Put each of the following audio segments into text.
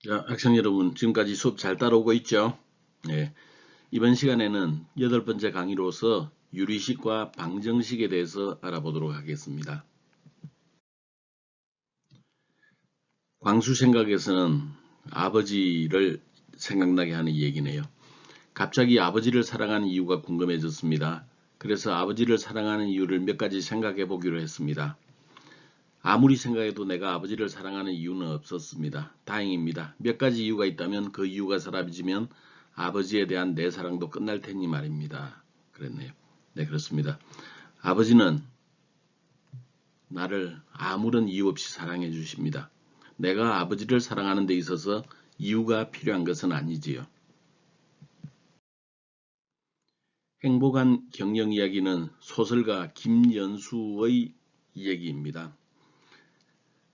자, 학생 여러분, 지금까지 수업 잘 따라오고 있죠? 네. 이번 시간에는 8번째 강의로서 유리식과 방정식에 대해서 알아보도록 하겠습니다. 광수 생각에서는 아버지를 생각나게 하는 얘기네요. 갑자기 아버지를 사랑하는 이유가 궁금해졌습니다. 그래서 아버지를 사랑하는 이유를 몇 가지 생각해 보기로 했습니다. 아무리 생각해도 내가 아버지를 사랑하는 이유는 없었습니다. 다행입니다. 몇 가지 이유가 있다면 그 이유가 사라지면 아버지에 대한 내 사랑도 끝날 테니 말입니다. 그랬네요. 네, 그렇습니다. 아버지는 나를 아무런 이유 없이 사랑해 주십니다. 내가 아버지를 사랑하는 데 있어서 이유가 필요한 것은 아니지요. 행복한 경영 이야기는 소설가 김연수의 이야기입니다.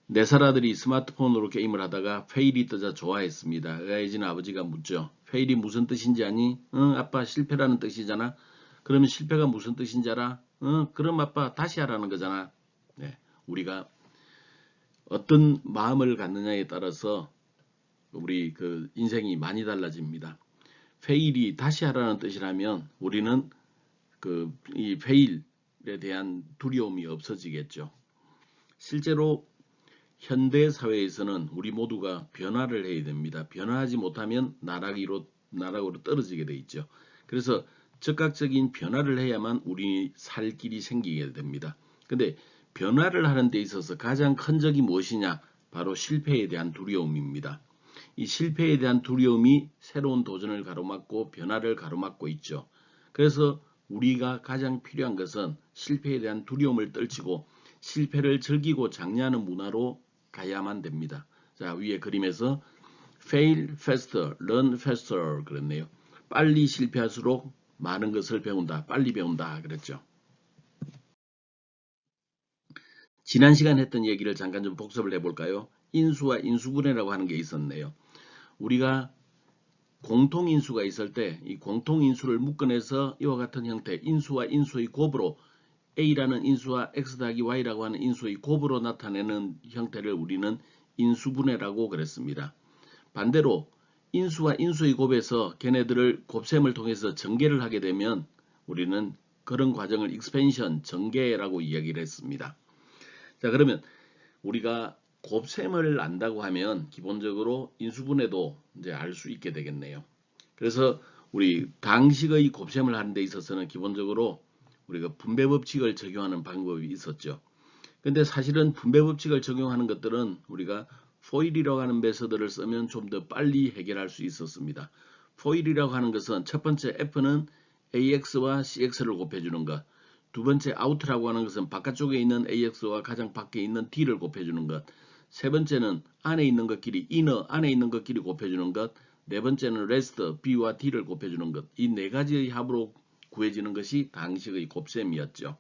4살 아들이 스마트폰으로 게임을 하다가 페일이 뜨자 좋아했습니다. 의아해진 아버지가 묻죠. 페일이 무슨 뜻인지 아니? 응, 아빠 실패라는 뜻이잖아. 그러면 실패가 무슨 뜻인지 알아? 응, 그럼 아빠 다시 하라는 거잖아. 네, 우리가 어떤 마음을 갖느냐에 따라서 우리 그 인생이 많이 달라집니다. 페일이 다시 하라는 뜻이라면 우리는 이 페일에 대한 두려움이 없어지겠죠. 실제로 현대 사회에서는 우리 모두가 변화를 해야 됩니다. 변화하지 못하면 나락으로 떨어지게 돼 있죠. 그래서 즉각적인 변화를 해야만 우리 살 길이 생기게 됩니다. 근데 변화를 하는 데 있어서 가장 큰 적이 무엇이냐? 바로 실패에 대한 두려움입니다. 이 실패에 대한 두려움이 새로운 도전을 가로막고 변화를 가로막고 있죠. 그래서 우리가 가장 필요한 것은 실패에 대한 두려움을 떨치고 실패를 즐기고 장려하는 문화로 가야만 됩니다. 자, 위에 그림에서 fail faster, learn faster 그랬네요. 빨리 실패할수록 많은 것을 배운다, 빨리 배운다 그랬죠. 지난 시간 했던 얘기를 잠깐 좀 복습을 해볼까요? 인수와 인수분해라고 하는 게 있었네요. 우리가 공통인수가 있을 때 이 공통인수를 묶어내서 이와 같은 형태 인수와 인수의 곱으로 A라는 인수와 X 더하기 Y라고 하는 인수의 곱으로 나타내는 형태를 우리는 인수분해라고 그랬습니다. 반대로 인수와 인수의 곱에서 걔네들을 곱셈을 통해서 전개를 하게 되면 우리는 그런 과정을 익스펜션, 전개라고 이야기를 했습니다. 자, 그러면 우리가 곱셈을 안다고 하면 기본적으로 인수분해도 이제 알 수 있게 되겠네요. 그래서 우리 당식의 곱셈을 하는 데 있어서는 기본적으로 우리가 분배 법칙을 적용하는 방법이 있었죠. 근데 사실은 분배 법칙을 적용하는 것들은 우리가 포일이라고 하는 메서드를 쓰면 좀 더 빨리 해결할 수 있었습니다. 포일이라고 하는 것은 첫 번째 F는 AX와 CX를 곱해주는 것, 두 번째 out라고 하는 것은 바깥쪽에 있는 AX와 가장 밖에 있는 D를 곱해주는 것, 세 번째는 안에 있는 것끼리 inner 안에 있는 것끼리 곱해주는 것, 네 번째는 rest B와 D를 곱해주는 것, 이 네 가지의 합으로 구해지는 것이 당식의 곱셈이었죠.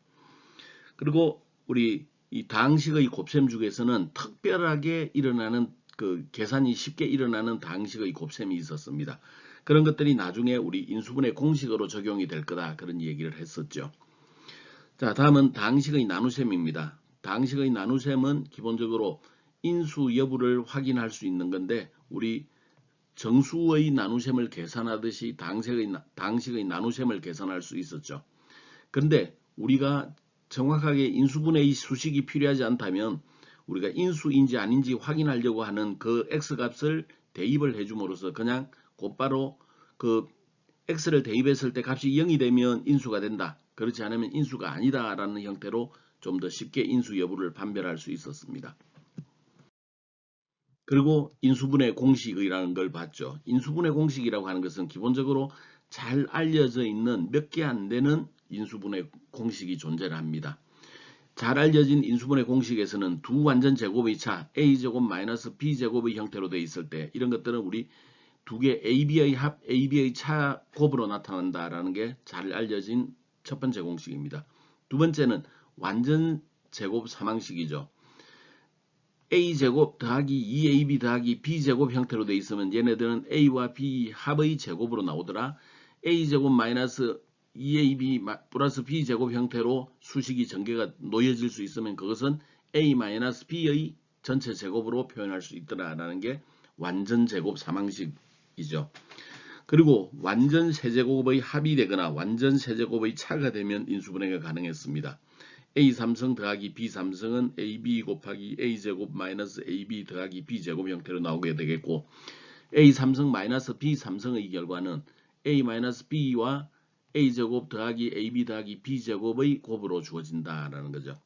그리고 우리 이 당식의 곱셈 중에서는 특별하게 일어나는 그 계산이 쉽게 일어나는 당식의 곱셈이 있었습니다. 그런 것들이 나중에 우리 인수분해 공식으로 적용이 될 거다 그런 얘기를 했었죠. 자, 다음은 당식의 나누셈입니다. 당식의 나누셈은 기본적으로 인수 여부를 확인할 수 있는 건데 우리 정수의 나누셈을 계산하듯이 당식의 나누셈을 계산할 수 있었죠. 그런데 우리가 정확하게 인수분해의 수식이 필요하지 않다면 우리가 인수인지 아닌지 확인하려고 하는 그 x값을 대입을 해줌으로써 그냥 곧바로 그 x를 대입했을 때 값이 0이 되면 인수가 된다. 그렇지 않으면 인수가 아니다라는 형태로 좀 더 쉽게 인수 여부를 판별할 수 있었습니다. 그리고 인수분해 공식이라는 걸 봤죠. 인수분해 공식이라고 하는 것은 기본적으로 잘 알려져 있는 몇 개 안 되는 인수분해 공식이 존재를 합니다. 잘 알려진 인수분해 공식에서는 두 완전 제곱의 차 a제곱 마이너스 b제곱의 형태로 되어 있을 때 이런 것들은 우리 두 개 ab의 합 ab의 차 곱으로 나타난다라는 게 잘 알려진 첫 번째 공식입니다. 두 번째는 완전 제곱 삼항식이죠. a제곱 더하기 2ab 더하기 b제곱 형태로 되어 있으면 얘네들은 a와 b 합의 제곱으로 나오더라. a제곱 마이너스 2ab 플러스 b제곱 형태로 수식이 전개가 놓여질 수 있으면 그것은 a 마이너스 b의 전체 제곱으로 표현할 수 있더라라는 게 완전 제곱 삼항식이죠. 그리고 완전 세제곱의 합이 되거나 완전 세제곱의 차가 되면 인수분해가 가능했습니다. A3성 더하기 B3성은 AB 곱하기 A제곱 마이너스 AB 더하기 B제곱 형태로 나오게 되겠고, A3성 마이너스 B3성의 결과는 A-B와 A제곱 더하기 AB 더하기 B제곱의 곱으로 주어진다라는 거죠.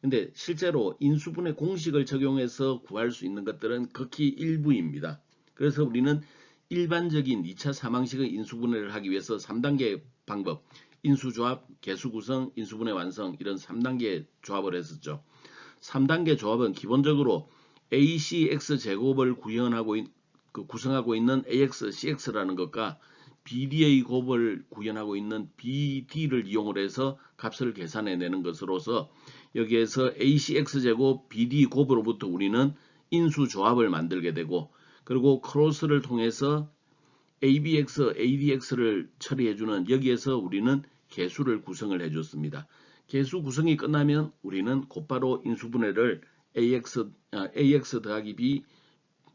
근데 실제로 인수분해 공식을 적용해서 구할 수 있는 것들은 극히 일부입니다. 그래서 우리는 일반적인 2차 삼항식의 인수분해를 하기 위해서 3단계 방법, 인수조합, 개수구성, 인수분해 완성 이런 3단계 조합을 했었죠. 3단계 조합은 기본적으로 ACX 제곱을 구성하고 있는 AX, CX라는 것과 BD의 곱을 구현하고 있는 BD를 이용을 해서 값을 계산해내는 것으로서 여기에서 ACX제곱 BD 곱으로부터 우리는 인수조합을 만들게 되고, 그리고 크로스를 통해서 ABX, ADX를 처리해주는 여기에서 우리는 개수를 구성을 해줬습니다. 개수 구성이 끝나면 우리는 곧바로 인수분해를 AX 더하기 B,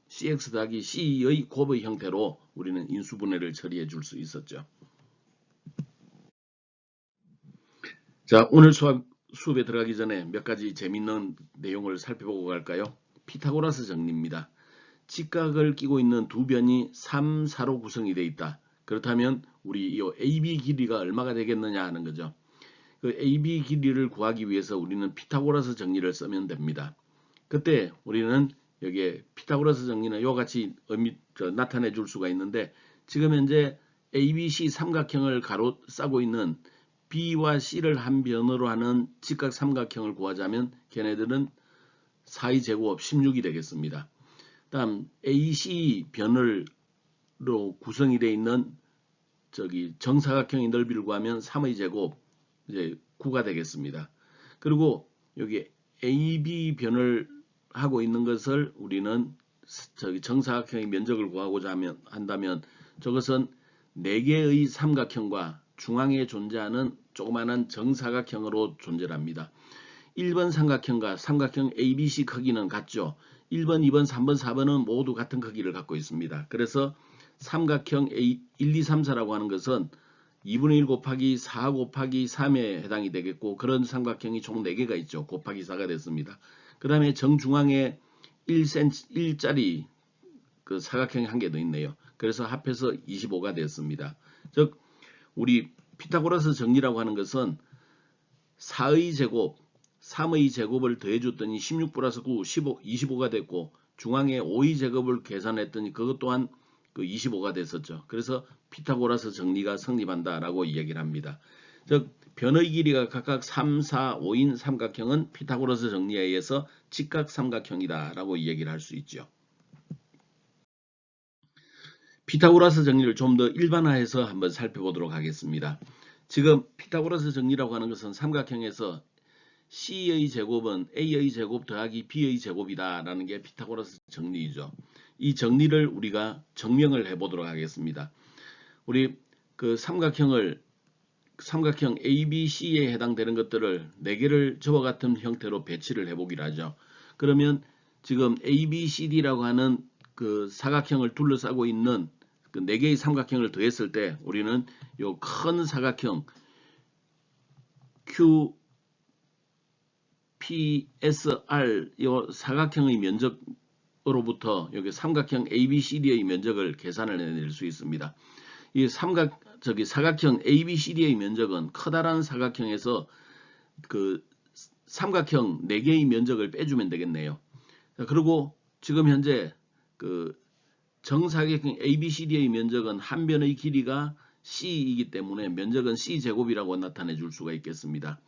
CX 더하기 C의 곱의 형태로 우리는 인수분해를 처리해 줄 수 있었죠. 자, 오늘 수업에 들어가기 전에 몇 가지 재밌는 내용을 살펴보고 갈까요? 피타고라스 정리입니다. 직각을 끼고 있는 두 변이 3, 4로 구성이 되어 있다. 그렇다면 우리 이 AB 길이가 얼마가 되겠느냐 하는 거죠. 그 AB 길이를 구하기 위해서 우리는 피타고라스 정리를 쓰면 됩니다. 그때 우리는 여기에 피타고라스 정리는 이와 같이 나타내 줄 수가 있는데, 지금 현재 ABC 삼각형을 싸고 있는 B와 C를 한 변으로 하는 직각 삼각형을 구하자면 걔네들은 4의 제곱 16이 되겠습니다. 다음 AC 변으로 구성이 되어 있는 정사각형의 넓이를 구하면 3의 제곱 이제 9가 되겠습니다. 그리고 여기 AB 변을 하고 있는 것을 우리는 정사각형의 면적을 구하고자 한다면 저것은 4개의 삼각형과 중앙에 존재하는 조그마한 정사각형으로 존재합니다. 1번 삼각형과 삼각형 ABC 크기는 같죠. 1번, 2번, 3번, 4번은 모두 같은 크기를 갖고 있습니다. 그래서 삼각형 1, 2, 3, 4라고 하는 것은 2분의 1 곱하기 4 곱하기 3에 해당이 되겠고, 그런 삼각형이 총 4개가 있죠. 곱하기 4가 됐습니다. 그 다음에 정중앙에 1짜리 그 사각형이 한 개 더 있네요. 그래서 합해서 25가 됐습니다. 즉 우리 피타고라스 정리라고 하는 것은 4의 제곱, 3의 제곱을 더해줬더니 16 플러스 9, 25가 됐고, 중앙에 5의 제곱을 계산했더니 그것 또한 그 25가 됐었죠. 그래서 피타고라스 정리가 성립한다라고 이야기를 합니다. 즉 변의 길이가 각각 3, 4, 5인 삼각형은 피타고라스 정리에 의해서 직각 삼각형이다라고 이야기를 할 수 있죠. 피타고라스 정리를 좀 더 일반화해서 한번 살펴보도록 하겠습니다. 지금 피타고라스 정리라고 하는 것은 삼각형에서 C의 제곱은 A의 제곱 더하기 B의 제곱이다 라는 게 피타고라스 정리이죠. 이 정리를 우리가 증명을 해보도록 하겠습니다. 우리 그 삼각형 ABC에 해당되는 것들을 4개를 저와 같은 형태로 배치를 해보기로 하죠. 그러면 지금 ABCD라고 하는 그 사각형을 둘러싸고 있는 그 4개의 삼각형을 더했을 때 우리는 요 큰 사각형 QPSR 요 사각형의 면적으로부터 여기 삼각형 ABCD의 면적을 계산을 해낼 수 있습니다. 이 사각형 ABCD의 면적은 커다란 사각형에서 그 삼각형 4개의 면적을 빼주면 되겠네요. 그리고 지금 현재 그 정사각형 ABCD의 면적은 한 변의 길이가 C이기 때문에 면적은 C제곱이라고 나타내 줄 수가 있겠습니다.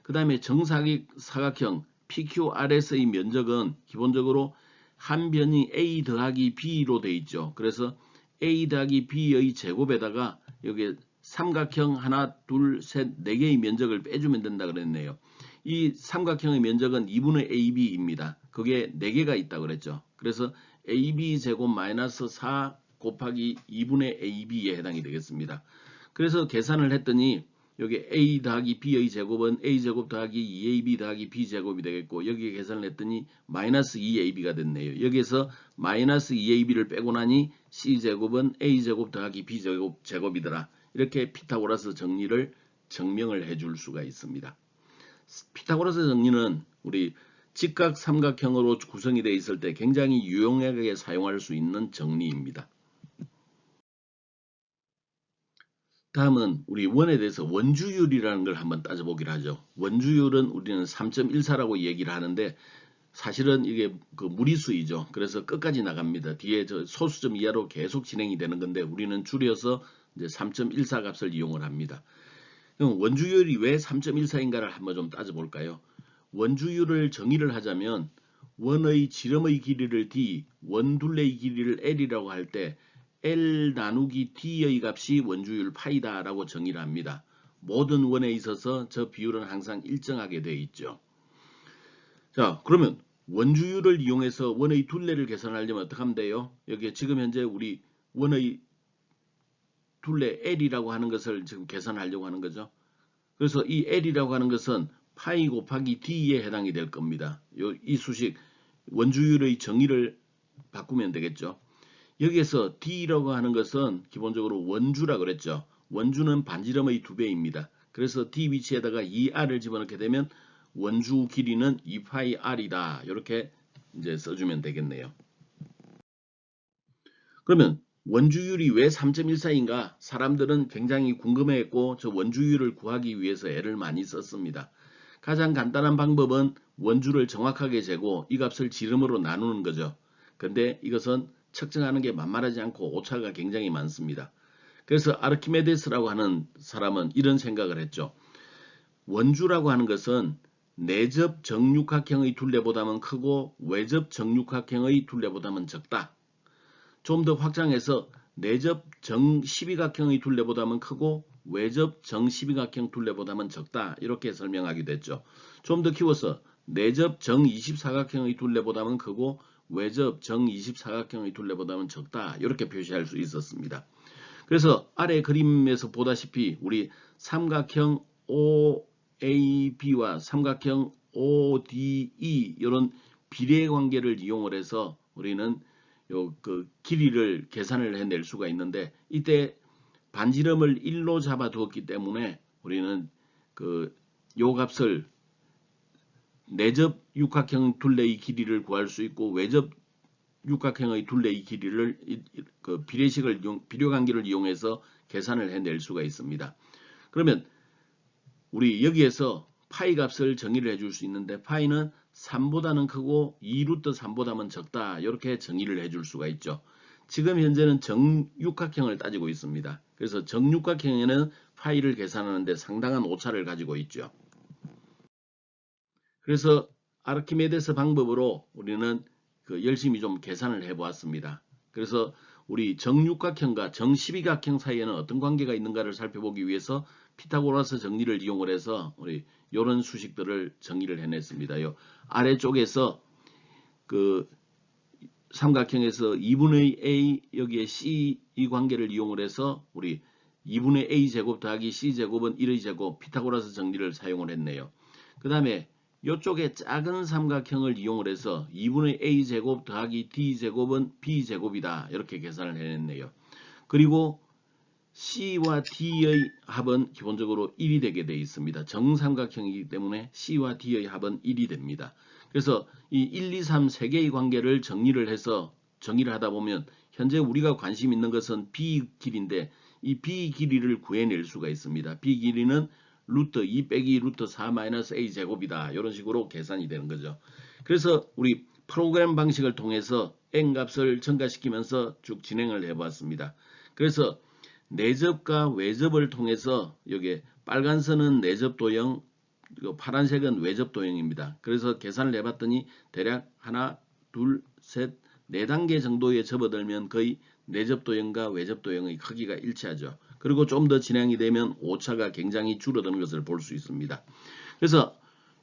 그 다음에 정사각형 PQRS의 면적은 기본적으로 한 변이 A 더하기 B로 되어 있죠. 그래서 A 더하기 B의 제곱에다가 여기 삼각형 하나, 둘, 셋, 4개의 면적을 빼주면 된다 그랬네요. 이 삼각형의 면적은 2분의 AB입니다. 그게 4개가 있다고 그랬죠. 그래서 AB 제곱 마이너스 4 곱하기 2분의 AB에 해당이 되겠습니다. 그래서 계산을 했더니 여기 a 더하기 b의 제곱은 a제곱 더하기 2ab 더하기 b제곱이 되겠고 여기에 계산을 했더니 마이너스 2ab가 됐네요. 여기에서 마이너스 2ab를 빼고 나니 c제곱은 a제곱 더하기 b제곱이더라. 이렇게 피타고라스 정리를 증명을 해줄 수가 있습니다. 피타고라스 정리는 우리 직각 삼각형으로 구성이 되어 있을 때 굉장히 유용하게 사용할 수 있는 정리입니다. 다음은 우리 원에 대해서 원주율이라는 걸 한번 따져보기로 하죠. 원주율은 우리는 3.14라고 얘기를 하는데 사실은 이게 그 무리수이죠. 그래서 끝까지 나갑니다. 뒤에 저 소수점 이하로 계속 진행이 되는 건데 우리는 줄여서 이제 3.14 값을 이용을 합니다. 그럼 원주율이 왜 3.14인가를 한번 좀 따져볼까요? 원주율을 정의를 하자면 원의 지름의 길이를 d, 원둘레의 길이를 l이라고 할 때 L 나누기 T의 값이 원주율 파이다 라고 정의를 합니다. 모든 원에 있어서 저 비율은 항상 일정하게 되어 있죠. 자, 그러면 원주율을 이용해서 원의 둘레를 계산하려면 어떻게 하면 돼요? 여기 지금 현재 우리 원의 둘레 L이라고 하는 것을 지금 계산하려고 하는 거죠. 그래서 이 L이라고 하는 것은 파이 곱하기 D에 해당이 될 겁니다. 이 수식 원주율의 정의를 바꾸면 되겠죠. 여기에서 D라고 하는 것은 기본적으로 원주라 그랬죠. 원주는 반지름의 2배입니다. 그래서 D 위치에다가 2R을 집어넣게 되면 원주 길이는 2파이 R이다. 이렇게 이제 써주면 되겠네요. 그러면 원주율이 왜 3.14인가? 사람들은 굉장히 궁금해했고 저 원주율을 구하기 위해서 애를 많이 썼습니다. 가장 간단한 방법은 원주를 정확하게 재고 이 값을 지름으로 나누는 거죠. 근데 이것은 측정하는 게 만만하지 않고 오차가 굉장히 많습니다. 그래서 아르키메데스라고 하는 사람은 이런 생각을 했죠. 원주라고 하는 것은 내접 정육각형의 둘레보다는 크고 외접 정육각형의 둘레보다는 적다. 좀 더 확장해서 내접 정12각형의 둘레보다는 크고 외접 정12각형 둘레보다는 적다. 이렇게 설명하기도 했죠. 좀 더 키워서 내접 정24각형의 둘레보다는 크고 외접 정24각형의 둘레보다는 적다. 이렇게 표시할 수 있었습니다. 그래서 아래 그림에서 보다시피 우리 삼각형 OAB와 삼각형 ODE 이런 비례 관계를 이용을 해서 우리는 그 길이를 계산을 해낼 수가 있는데 이때 반지름을 1로 잡아 두었기 때문에 우리는 요 값을 내접 육각형 둘레의 길이를 구할 수 있고 외접 육각형의 둘레의 길이를 그 비례 관계를 이용해서 계산을 해낼 수가 있습니다. 그러면 우리 여기에서 파이 값을 정의를 해줄 수 있는데 파이는 3보다는 크고 2루트 3보다는 적다. 이렇게 정의를 해줄 수가 있죠. 지금 현재는 정육각형을 따지고 있습니다. 그래서 정육각형에는 파이를 계산하는데 상당한 오차를 가지고 있죠. 그래서 아르키메데스 방법으로 우리는 열심히 좀 계산을 해보았습니다. 그래서 우리 정육각형과 정12각형 사이에는 어떤 관계가 있는가를 살펴보기 위해서 피타고라스 정리를 이용을 해서 우리 이런 수식들을 정의를 해냈습니다. 요 아래쪽에서 그 삼각형에서 2분의 a 여기에 c 이 관계를 이용을 해서 우리 2분의 a 제곱 더하기 c 제곱은 1의 제곱 피타고라스 정리를 사용을 했네요. 그 다음에 이쪽에 작은 삼각형을 이용을 해서 2분의 a 제곱 더하기 d 제곱은 b 제곱이다. 이렇게 계산을 해냈네요. 그리고 c와 d의 합은 기본적으로 1이 되게 되어 있습니다. 정삼각형이기 때문에 c와 d의 합은 1이 됩니다. 그래서 이 1, 2, 3 세 개의 관계를 정리를 하다 보면 현재 우리가 관심 있는 것은 b 길인데 이 b 길이를 구해낼 수가 있습니다. b 길이는 루트 2 빼기 루트 4 마이너스 a 제곱이다. 이런 식으로 계산이 되는 거죠. 그래서 우리 프로그램 방식을 통해서 n 값을 증가시키면서 쭉 진행을 해봤습니다. 그래서 내접과 외접을 통해서 여기 빨간 선은 내접 도형, 파란색은 외접 도형입니다. 그래서 계산을 해봤더니 대략 하나, 둘, 셋, 네 단계 정도에 접어들면 거의 내접 도형과 외접 도형의 크기가 일치하죠. 그리고 좀 더 진행이 되면 오차가 굉장히 줄어드는 것을 볼 수 있습니다. 그래서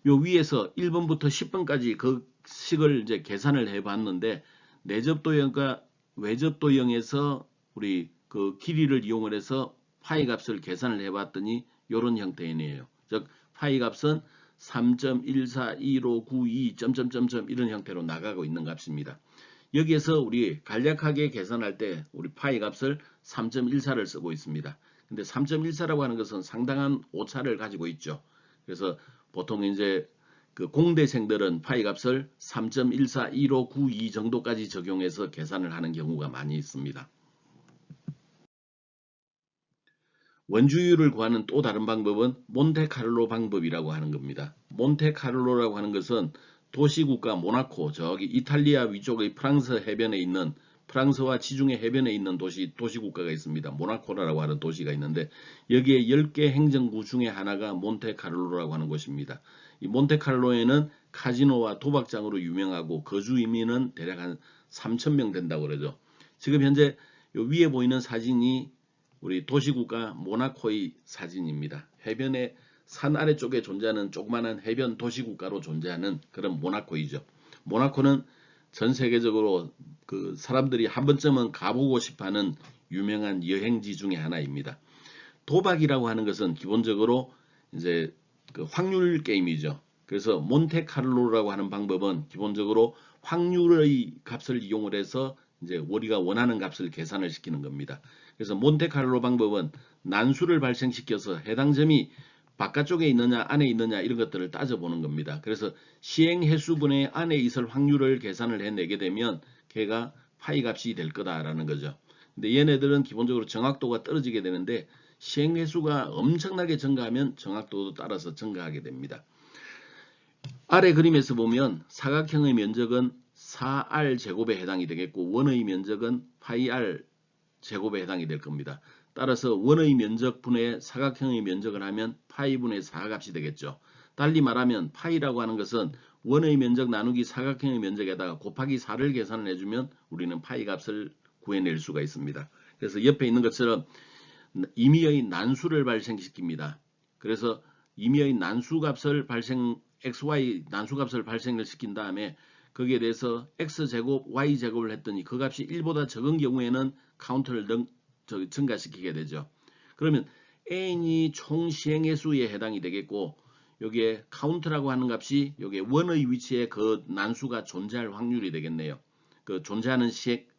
요 위에서 1번부터 10번까지 그 식을 이제 계산을 해봤는데 내접 도형과 외접 도형에서 우리 그 길이를 이용을 해서 파이 값을 계산을 해봤더니 이런 형태의 n이에요. 즉 파이 값은 3.141592 점점점점 이런 형태로 나가고 있는 값입니다. 여기에서 우리 간략하게 계산할 때 우리 파이 값을 3.14를 쓰고 있습니다. 근데 3.14라고 하는 것은 상당한 오차를 가지고 있죠. 그래서 보통 이제 그 공대생들은 파이 값을 3.141592 정도까지 적용해서 계산을 하는 경우가 많이 있습니다. 원주율을 구하는 또 다른 방법은 몬테카를로 방법이라고 하는 겁니다. 몬테카를로라고 하는 것은 도시국가 모나코, 저기 이탈리아 위쪽의 프랑스 해변에 있는 프랑스와 지중해 해변에 있는 도시국가가 있습니다. 모나코라고 하는 도시가 있는데 여기에 10개 행정구 중에 하나가 몬테카를로라고 하는 곳입니다. 이 몬테카를로에는 카지노와 도박장으로 유명하고 거주 인민은 대략 한 3,000명 된다고 그러죠. 지금 현재 요 위에 보이는 사진이 우리 도시국가 모나코의 사진입니다. 해변의 산 아래쪽에 존재하는 조그마한 해변 도시국가로 존재하는 그런 모나코이죠. 모나코는 전 세계적으로 그 사람들이 한 번쯤은 가보고 싶어하는 유명한 여행지 중에 하나입니다. 도박이라고 하는 것은 기본적으로 이제 그 확률 게임이죠. 그래서 몬테카를로라고 하는 방법은 기본적으로 확률의 값을 이용을 해서 이제 우리가 원하는 값을 계산을 시키는 겁니다. 그래서 몬테카를로 방법은 난수를 발생시켜서 해당 점이 바깥쪽에 있느냐 안에 있느냐 이런 것들을 따져보는 겁니다. 그래서 시행해수분의 안에 있을 확률을 계산을 해내게 되면 걔가 파이 값이 될 거다라는 거죠. 근데 얘네들은 기본적으로 정확도가 떨어지게 되는데 시행해수가 엄청나게 증가하면 정확도도 따라서 증가하게 됩니다. 아래 그림에서 보면 사각형의 면적은 4r 제곱에 해당이 되겠고 원의 면적은 파이 r 제곱에 해당이 될 겁니다. 따라서 원의 면적 분의 사각형의 면적을 하면 파이 분의 4 값이 되겠죠. 달리 말하면 파이라고 하는 것은 원의 면적 나누기 사각형의 면적에다가 곱하기 4를 계산을 해주면 우리는 파이 값을 구해낼 수가 있습니다. 그래서 옆에 있는 것처럼 임의의 난수를 발생시킵니다. 그래서 임의의 난수값을 xy 난수값을 발생을 시킨 다음에 거기에 대해서 x제곱 y제곱을 했더니 그 값이 1보다 적은 경우에는 카운트를 증가시키게 되죠. 그러면 n이 총 시행의 수에 해당이 되겠고 여기에 카운트라고 하는 값이 여기에 원의 위치에 그 난수가 존재할 확률이 되겠네요. 그 존재하는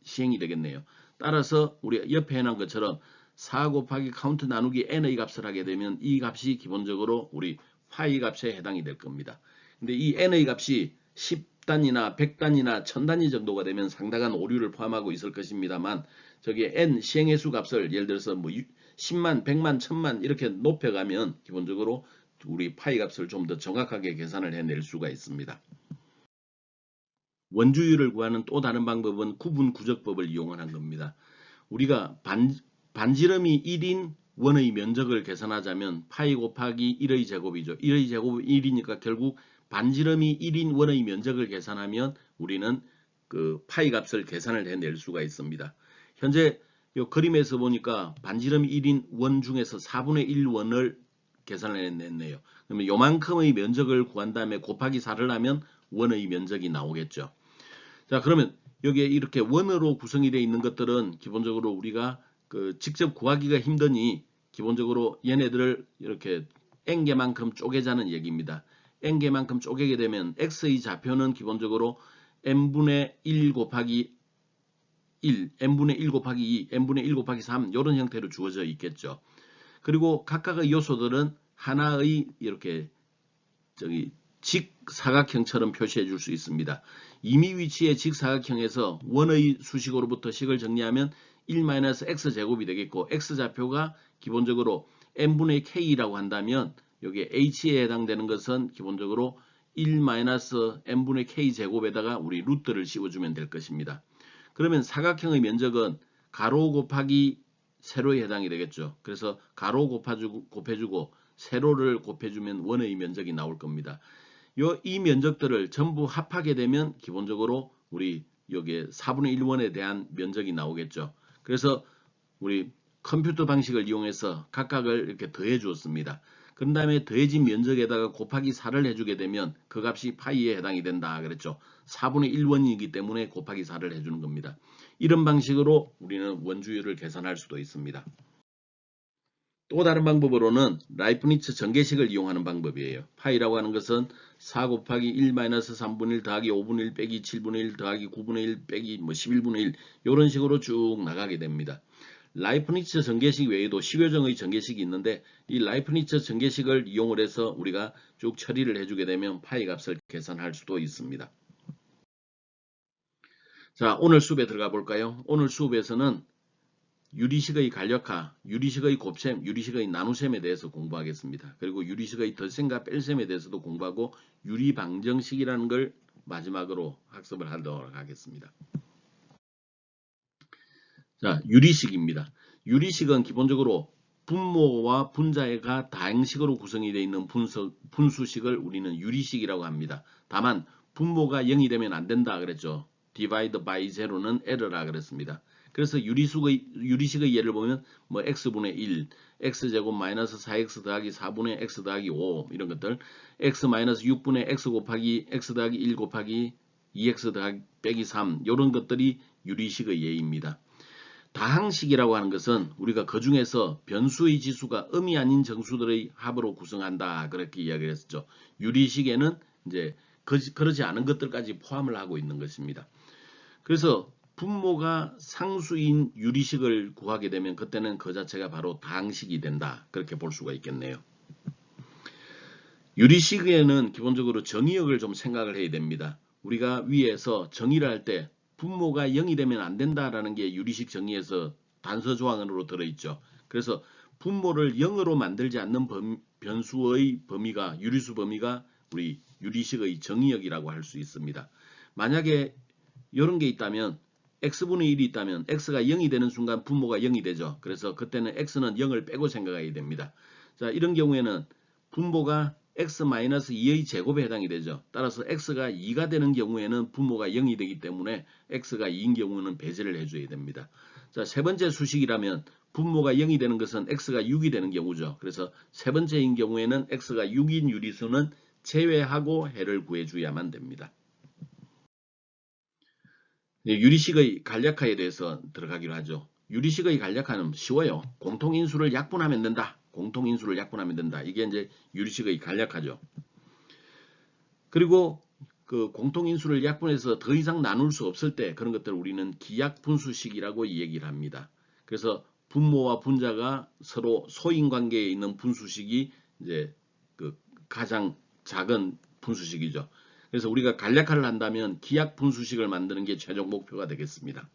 시행이 되겠네요. 따라서 우리 옆에 해놓은 것처럼 4 곱하기 카운트 나누기 n의 값을 하게 되면 이 값이 기본적으로 우리 파이 값에 해당이 될 겁니다. 근데 이 n의 값이 10단이나 100단이나 1000단위 정도가 되면 상당한 오류를 포함하고 있을 것입니다만 저기에 n 시행의 수 값을 예를 들어서 뭐 10만, 100만, 1000만 이렇게 높여가면 기본적으로 우리 파이 값을 좀 더 정확하게 계산을 해낼 수가 있습니다. 원주율을 구하는 또 다른 방법은 구분 구적법을 이용한 겁니다. 우리가 반지름이 1인 원의 면적을 계산하자면 파이 곱하기 1의 제곱이죠. 1의 제곱은 1이니까 결국 반지름이 1인 원의 면적을 계산하면 우리는 그 파이 값을 계산을 해낼 수가 있습니다. 현재 이 그림에서 보니까 반지름이 1인 원 중에서 4분의 1 원을 계산을 해냈네요. 그러면 요만큼의 면적을 구한 다음에 곱하기 4를 하면 원의 면적이 나오겠죠. 자, 그러면 여기에 이렇게 원으로 구성이 되어 있는 것들은 기본적으로 우리가 그 직접 구하기가 힘드니 기본적으로 얘네들을 이렇게 n개만큼 쪼개자는 얘기입니다. n개만큼 쪼개게 되면 x의 좌표는 기본적으로 n분의 1 곱하기 1, n분의 1 곱하기 2, n분의 1 곱하기 3 이런 형태로 주어져 있겠죠. 그리고 각각의 요소들은 하나의 이렇게 직사각형처럼 표시해 줄 수 있습니다. 임의 위치의 직사각형에서 원의 수식으로부터 식을 정리하면 1-x제곱이 되겠고 x좌표가 기본적으로 n분의 k라고 한다면 여기에 h에 해당되는 것은 기본적으로 1-n분의 k제곱에다가 우리 루트를 씌워주면 될 것입니다. 그러면 사각형의 면적은 가로 곱하기 세로에 해당이 되겠죠. 그래서 가로 곱해주고 세로를 곱해주면 원의 면적이 나올 겁니다. 이 면적들을 전부 합하게 되면 기본적으로 우리 여기에 4분의 1원에 대한 면적이 나오겠죠. 그래서 우리 컴퓨터 방식을 이용해서 각각을 이렇게 더해 주었습니다. 그런 다음에 더해진 면적에다가 곱하기 4를 해주게 되면 그 값이 파이에 해당이 된다 그랬죠. 4분의 1원이기 때문에 곱하기 4를 해주는 겁니다. 이런 방식으로 우리는 원주율을 계산할 수도 있습니다. 또 다른 방법으로는 라이프니츠 전개식을 이용하는 방법이에요. 파이라고 하는 것은 4 곱하기 1 마이너스 3분의 1 더하기 5분의 1 빼기 7분의 1 더하기 9분의 1 빼기 11분의 1 이런 식으로 쭉 나가게 됩니다. 라이프니츠 전개식 외에도 10여종의 전개식이 있는데 이 라이프니츠 전개식을 이용을 해서 우리가 쭉 처리를 해주게 되면 파이 값을 계산할 수도 있습니다. 자, 오늘 수업에 들어가 볼까요? 오늘 수업에서는 유리식의 간략화, 유리식의 곱셈, 유리식의 나눗셈에 대해서 공부하겠습니다. 그리고 유리식의 덧셈과 뺄셈에 대해서도 공부하고 유리방정식이라는 걸 마지막으로 학습을 하도록 하겠습니다. 자, 유리식입니다. 유리식은 기본적으로 분모와 분자가 다항식으로 구성이 되어 있는 분수식을 우리는 유리식이라고 합니다. 다만 분모가 0이 되면 안 된다 그랬죠. divide by zero는 error라 그랬습니다. 그래서 유리식의 예를 보면 뭐 x분의 1, x제곱 마이너스 4x 더하기 4분의 x 더하기 5 이런 것들, x 마이너스 6분의 x 곱하기 x 더하기 1 곱하기 2x 더하기 빼기 3 이런 것들이 유리식의 예입니다. 다항식이라고 하는 것은 우리가 그 중에서 변수의 지수가 음이 아닌 정수들의 합으로 구성한다 그렇게 이야기를 했었죠. 유리식에는 이제 그러지 않은 것들까지 포함을 하고 있는 것입니다. 그래서 분모가 상수인 유리식을 구하게 되면 그때는 그 자체가 바로 다항식이 된다 그렇게 볼 수가 있겠네요. 유리식에는 기본적으로 정의역을 좀 생각을 해야 됩니다. 우리가 위에서 정의를 할 때 분모가 0이 되면 안 된다라는 게 유리식 정의에서 단서 조항으로 들어있죠. 그래서 분모를 0으로 만들지 않는 변수의 범위가 유리수 범위가 우리 유리식의 정의역이라고 할 수 있습니다. 만약에 이런 게 있다면 x분의 1이 있다면 x가 0이 되는 순간 분모가 0이 되죠. 그래서 그때는 x는 0을 빼고 생각해야 됩니다. 자, 이런 경우에는 분모가 x-2의 제곱에 해당이 되죠. 따라서 x가 2가 되는 경우에는 분모가 0이 되기 때문에 x가 2인 경우는 배제를 해줘야 됩니다. 자, 세 번째 수식이라면 분모가 0이 되는 것은 x가 6이 되는 경우죠. 그래서 세 번째인 경우에는 x가 6인 유리수는 제외하고 해를 구해줘야만 됩니다. 유리식의 간략화에 대해서 들어가기로 하죠. 유리식의 간략화는 쉬워요. 공통인수를 약분하면 된다. 공통인수를 약분하면 된다. 이게 이제 유리식의 간략화죠. 그리고 그 공통인수를 약분해서 더 이상 나눌 수 없을 때 그런 것들을 우리는 기약분수식이라고 얘기를 합니다. 그래서 분모와 분자가 서로 소인관계에 있는 분수식이 이제 그 가장 작은 분수식이죠. 그래서 우리가 간략화를 한다면 기약 분수식을 만드는 게 최종 목표가 되겠습니다.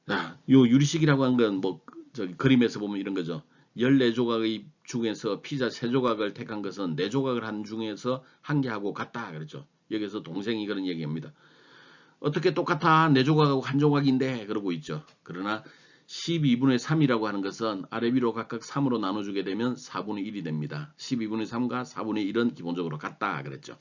자, 요 유리식이라고 한 건 뭐 저기 그림에서 보면 이런 거죠. 14조각의 중에서 피자 3조각을 택한 것은 4조각을 한 중에서 한 개하고 같다 그랬죠. 여기서 동생이 그런 얘기합니다. 어떻게 똑같아? 4조각하고 한 조각인데 그러고 있죠. 그러나 12분의 3이라고 하는 것은 아래 위로 각각 3으로 나눠주게 되면 4분의 1이 됩니다. 12분의 3과 4분의 1은 기본적으로 같다 그랬죠.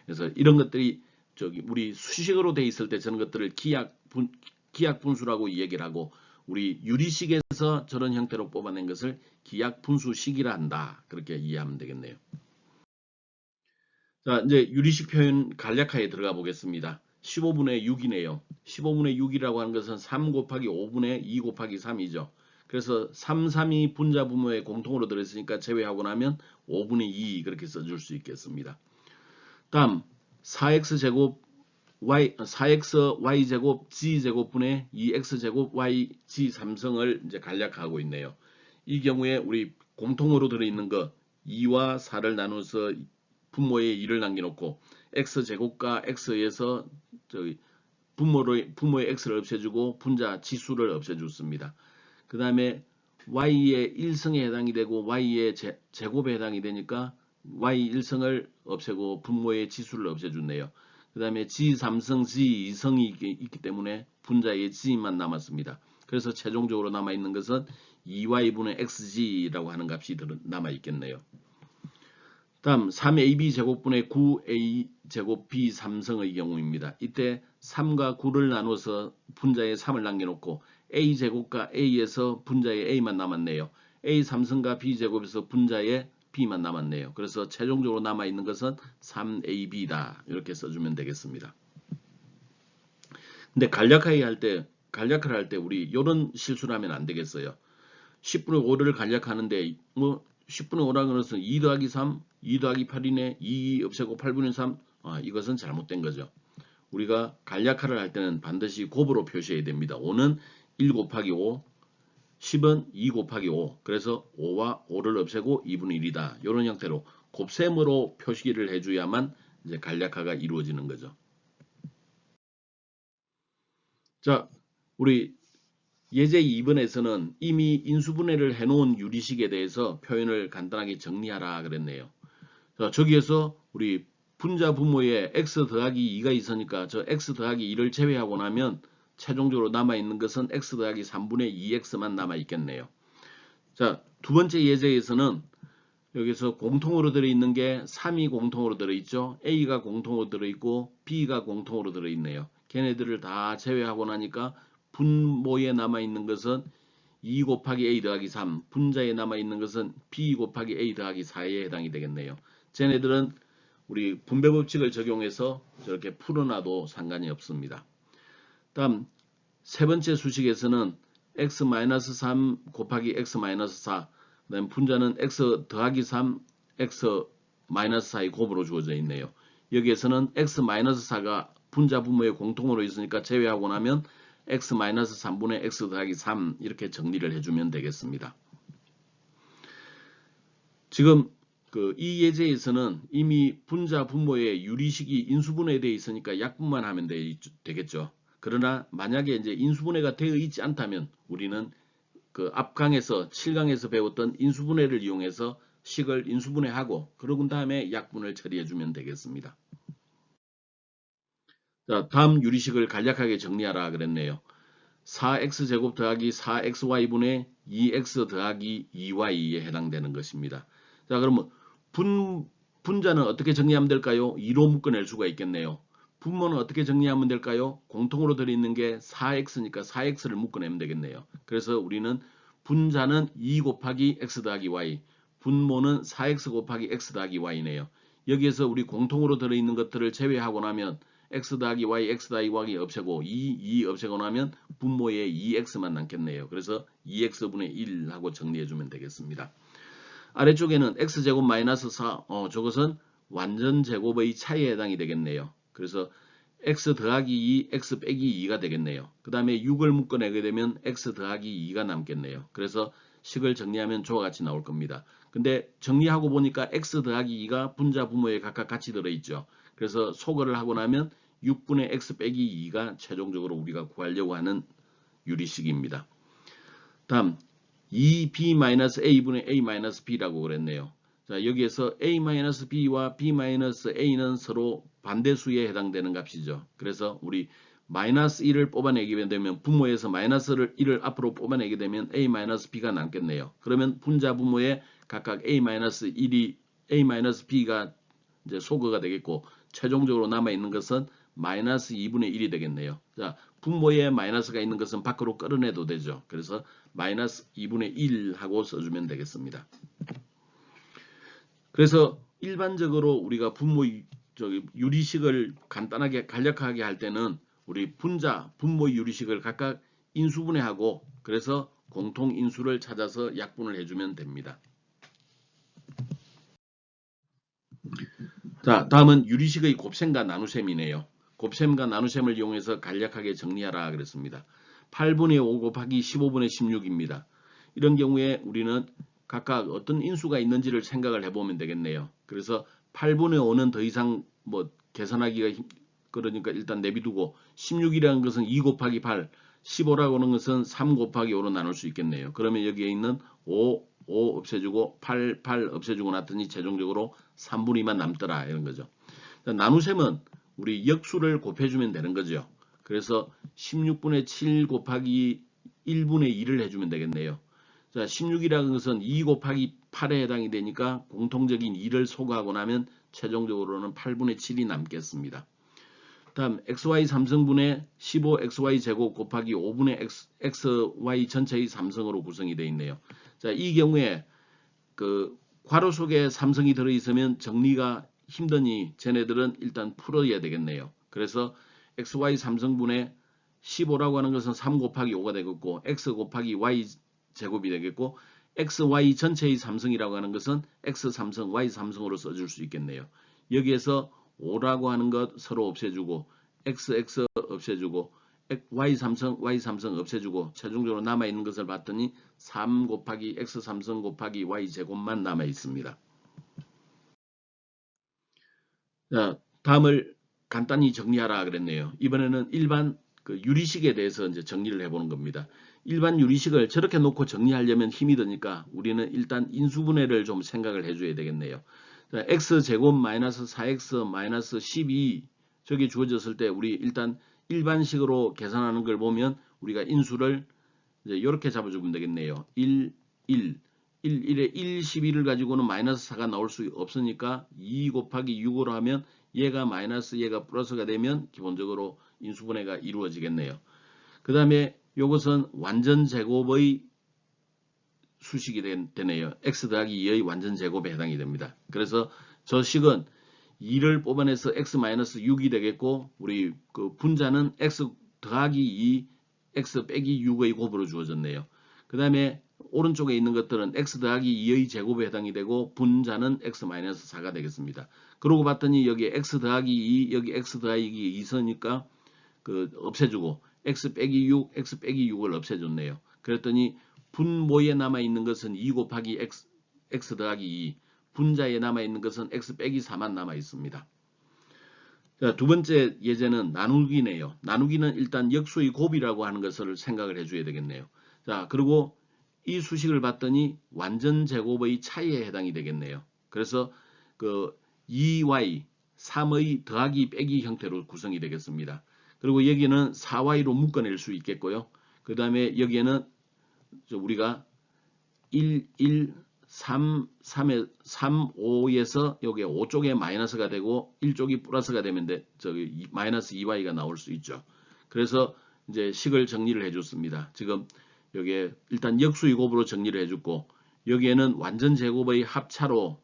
그래서 이런 것들이 저기 우리 수식으로 돼 있을 때 저런 것들을 기약 분수라고 얘기를 하고 우리 유리식에서 저런 형태로 뽑아낸 것을 기약 분수식이라 한다. 그렇게 이해하면 되겠네요. 자, 이제 유리식 표현 간략하게 들어가 보겠습니다. 15분의 6이네요. 15분의 6이라고 하는 것은 3 곱하기 5분의 2 곱하기 3이죠. 그래서 3, 3이 분자 분모에 공통으로 들어있으니까 제외하고 나면 5분의 2 그렇게 써줄 수 있겠습니다. 다음 4x제곱 y제곱 g제곱분의 2x제곱 yg 3성을 이제 간략화하고 있네요. 이 경우에 우리 공통으로 들어있는 거 2와 4를 나눠서 분모에 2를 남겨놓고 x제곱과 x에서 저기 분모의 x를 없애주고 분자 지수를 없애줬습니다. 그 다음에 y의 1승에 해당이 되고 y의 제곱에 해당이 되니까 y 1승을 없애고 분모의 지수를 없애줬네요. 그 다음에 g3승, g2승이 있기 때문에 분자의 g만 남았습니다. 그래서 최종적으로 남아있는 것은 2y분의 xg라고 하는 값이 남아있겠네요. 다음 3ab 제곱분의 9a 제곱 b 3승의 경우입니다. 이때 3과 9를 나눠서 분자에 3을 남겨놓고 a 제곱과 a에서 분자에 a만 남았네요. a 3승과 b 제곱에서 분자에 b만 남았네요. 그래서 최종적으로 남아있는 것은 3ab다. 이렇게 써주면 되겠습니다. 근데 간략화를 할 때 우리 이런 실수를 하면 안 되겠어요. 10분의 5를 간략하는데 뭐 10분의 5라는 것은 2 더하기 3, 2 더하기 8이네. 2 없애고 8분의 3. 이것은 잘못된 거죠. 우리가 간략화를 할 때는 반드시 곱으로 표시해야 됩니다. 5는 1 곱하기 5, 10은 2 곱하기 5. 그래서 5와 5를 없애고 2분의 1이다. 이런 형태로 곱셈으로 표시를 해줘야만 이제 간략화가 이루어지는 거죠. 자, 우리 예제 2번에서는 이미 인수분해를 해놓은 유리식에 대해서 표현을 간단하게 정리하라 그랬네요. 자, 저기에서 우리 분자 분모에 x 더하기 2가 있으니까 저 x 더하기 2를 제외하고 나면 최종적으로 남아있는 것은 x 더하기 3분의 2x만 남아있겠네요. 자, 두 번째 예제에서는 여기서 공통으로 들어있는 게 3이 공통으로 들어있죠. a가 공통으로 들어있고 b가 공통으로 들어있네요. 걔네들을 다 제외하고 나니까 분모에 남아있는 것은 2 곱하기 a 더하기 3, 분자에 남아있는 것은 b 곱하기 a 더하기 4에 해당이 되겠네요. 쟤네들은 우리 분배 법칙을 적용해서 저렇게 풀어놔도 상관이 없습니다. 다음 세 번째 수식에서는 x-3 곱하기 x-4, 그 다음 분자는 x 더하기 3, x-4의 곱으로 주어져 있네요. 여기에서는 x-4가 분자 분모의 공통으로 있으니까 제외하고 나면 x-3분의 x 더하기 3 이렇게 정리를 해주면 되겠습니다. 지금 이 예제에서는 이미 분자 분모의 유리식이 인수분해에 되어 있으니까 약분만 하면 되겠죠. 그러나 만약에 이제 인수분해가 되어 있지 않다면 우리는 그 앞강에서 7강에서 배웠던 인수분해를 이용해서 식을 인수분해하고 그러고 다음에 약분을 처리해주면 되겠습니다. 자, 다음 유리식을 간략하게 정리하라 그랬네요. 4x제곱 더하기 4xy분의 2x 더하기 2y에 해당되는 것입니다. 자, 그러면 분자는 어떻게 정리하면 될까요? 2로 묶어낼 수가 있겠네요. 분모는 어떻게 정리하면 될까요? 공통으로 들어있는 게 4x니까 4x를 묶어내면 되겠네요. 그래서 우리는 분자는 2 곱하기 x 더하기 y, 분모는 4x 곱하기 x 더하기 y네요. 여기에서 우리 공통으로 들어있는 것들을 제외하고 나면 x 더하기 y, x 더하기 y 없애고 2 없애고 나면 분모에 2x만 남겠네요. 그래서 2x분의 1 하고 정리해주면 되겠습니다. 아래쪽에는 x제곱 마이너스 4, 저것은 완전 제곱의 차이에 해당이 되겠네요. 그래서 x 더하기 2, x 빼기 2가 되겠네요. 그 다음에 6을 묶어내게 되면 x 더하기 2가 남겠네요. 그래서 식을 정리하면 저와 같이 나올 겁니다. 근데 정리하고 보니까 x 더하기 2가 분자 분모에 각각 같이 들어있죠. 그래서 소거를 하고 나면 6분의 x 빼기 2가 최종적으로 우리가 구하려고 하는 유리식입니다. 다음 2b-a분의 a-b라고 그랬네요. 자, 여기에서 a-b와 b-a는 서로 반대수에 해당되는 값이죠. 그래서 우리 마이너스 1을 뽑아내게 되면 분모에서 마이너스 1을 앞으로 뽑아내게 되면 a-b가 남겠네요. 그러면 분자 분모에 각각 a-1이 a-b가 이제 소거가 되겠고 최종적으로 남아 있는 것은 마이너스 2분의 1이 되겠네요. 자, 분모에 마이너스가 있는 것은 밖으로 끌어내도 되죠. 그래서 마이너스 2분의 1 하고 써주면 되겠습니다. 그래서 일반적으로 우리가 분모 유리식을 간단하게 간략하게 할 때는 우리 분모 유리식을 각각 인수분해하고 그래서 공통인수를 찾아서 약분을 해주면 됩니다. 자, 다음은 유리식의 곱셈과 나누셈이네요. 곱셈과 나누셈을 이용해서 간략하게 정리하라 그랬습니다. 8분의 5 곱하기 15분의 16입니다. 이런 경우에 우리는 각각 어떤 인수가 있는지를 생각을 해보면 되겠네요. 그래서 8분의 5는 더 이상 뭐 계산하기가 그러니까 일단 내비두고 16이라는 것은 2 곱하기 8, 15라고 하는 것은 3 곱하기 5로 나눌 수 있겠네요. 그러면 여기에 있는 5 없애주고 8 없애주고 났더니 최종적으로 3분의 2만 남더라 이런 거죠. 나누셈은 우리 역수를 곱해주면 되는 거죠. 그래서 16분의 7 곱하기 1분의 2를 해주면 되겠네요. 자, 16이라는 것은 2 곱하기 8에 해당이 되니까 공통적인 2를 소거하고 나면 최종적으로는 8분의 7이 남겠습니다. 다음 xy 3승분의 15xy 제곱 곱하기 5분의 xy 전체의 3승으로 구성이 되어 있네요. 자, 이 경우에 그 괄호 속에 3승이 들어있으면 정리가 힘드니 쟤네들은 일단 풀어야 되겠네요. 그래서 xy 3승분의 15라고 하는 것은 3 곱하기 5가 되겠고 x 곱하기 y 제곱이 되겠고 x, y 전체의 삼성이라고 하는 것은 x 삼성, y 삼성으로 써줄 수 있겠네요. 여기에서 5라고 하는 것 서로 없애주고 x 없애주고 y 삼성 없애주고 최종적으로 남아있는 것을 봤더니 3 곱하기 x 삼성 곱하기 y 제곱만 남아있습니다. 자, 다음을 간단히 정리하라 그랬네요. 이번에는 일반 그 유리식에 대해서 이제 정리를 해보는 겁니다. 일반 유리식을 저렇게 놓고 정리하려면 힘이 드니까 우리는 일단 인수분해를 좀 생각을 해줘야 되겠네요. 자, x제곱 마이너스 4x 마이너스 12 저게 주어졌을 때 우리 일단 일반식으로 계산하는 걸 보면 우리가 인수를 이제 이렇게 잡아주면 되겠네요. 1, 1에 1, 12를 가지고는 마이너스 4가 나올 수 없으니까 2 곱하기 6으로 하면 얘가 마이너스 얘가 플러스가 되면 기본적으로 인수분해가 이루어지겠네요. 그 다음에 이것은 완전 제곱의 수식이 되네요. x 더하기 2의 완전 제곱에 해당이 됩니다. 그래서 저 식은 2를 뽑아내서 x-6이 되겠고 우리 그 분자는 x 더하기 2 x 빼기 6의 곱으로 주어졌네요. 그 다음에 오른쪽에 있는 것들은 x 더하기 2의 제곱에 해당이 되고 분자는 x-4가 되겠습니다. 그러고 봤더니 여기 x 더하기 2 여기 x 더하기 2서니까 그 없애주고 x 빼기 6 x 빼기 6을 없애줬네요. 그랬더니 분모에 남아있는 것은 2 곱하기 x 더하기 2 분자에 남아있는 것은 x 빼기 4만 남아있습니다. 자, 두 번째 예제는 나누기네요. 나누기는 일단 역수의 곱이라고 하는 것을 생각을 해줘야 되겠네요. 자, 그리고 이 수식을 봤더니 완전 제곱의 차이에 해당이 되겠네요. 그래서 그 2y, 3의 더하기 빼기 형태로 구성이 되겠습니다. 그리고 여기는 4y로 묶어낼 수 있겠고요. 그 다음에 여기에는 우리가 1, 3, 5에서 여기 5쪽에 마이너스가 되고 1쪽이 플러스가 되면 저기 마이너스 2y가 나올 수 있죠. 그래서 이제 식을 정리를 해줬습니다. 지금 여기에 일단 역수의 곱으로 정리를 해줬고 여기에는 완전 제곱의 합차로